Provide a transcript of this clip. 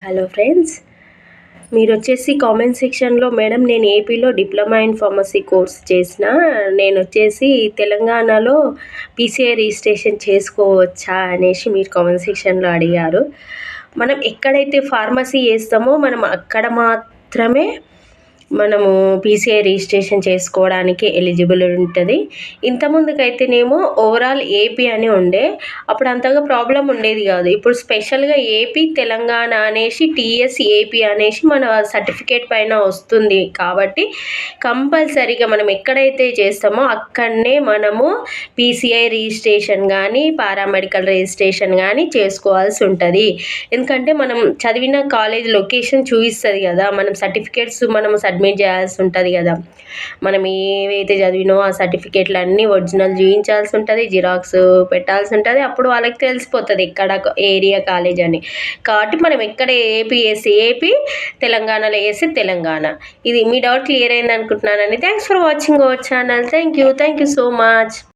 Hello friends, మీరు వచ్చేసి comment సెక్షన్లో మేడం నేను ఏపీలో డిప్లొమా ఇన్ ఫార్మసీ కోర్స్ చేసిన, నేను వచ్చేసి తెలంగాణలో పీసీఐ రిజిస్ట్రేషన్ చేసుకోవచ్చా అనేసి మీరు కామెంట్ సెక్షన్లో అడిగారు. మనం ఎక్కడైతే ఫార్మసీ చేస్తామో మనం అక్కడ మాత్రమే మనము పీసీఐ రిజిస్ట్రేషన్ చేసుకోవడానికి ఎలిజిబుల్ ఉంటుంది. ఇంతకుముందుకైతేనేమో ఓవరాల్ ఏపీ అని ఉండే, అప్పుడు అంతగా ప్రాబ్లం ఉండేది కాదు. ఇప్పుడు స్పెషల్గా ఏపీ తెలంగాణ అనేసి టీఎస్ ఏపీ అనేసి మన సర్టిఫికేట్ పైన వస్తుంది కాబట్టి కంపల్సరీగా మనం ఎక్కడైతే చేస్తామో అక్కడనే మనము పీసీఐ రిజిస్ట్రేషన్ కానీ పారామెడికల్ రిజిస్ట్రేషన్ కానీ చేసుకోవాల్సి ఉంటుంది. ఎందుకంటే మనం చదివిన కాలేజ్ లొకేషన్ చూపిస్తుంది కదా, మనం సర్టిఫికేట్స్ మనం సబ్మిట్ చేయాల్సి ఉంటుంది కదా. మనం ఏవైతే చదివినో ఆ సర్టిఫికేట్లు అన్నీ ఒరిజినల్ చూపించాల్సి ఉంటుంది, జిరాక్స్ పెట్టాల్సి ఉంటుంది. అప్పుడు వాళ్ళకి తెలిసిపోతుంది ఎక్కడ ఏరియా కాలేజ్ అని. కాబట్టి మనం ఎక్కడ ఏపీ వేసి ఏపీ, తెలంగాణలో వేసి తెలంగాణ. ఇది మీ డౌట్ క్లియర్ అయింది అనుకుంటున్నానండి. Thanks for watching our channel. Thank you so much.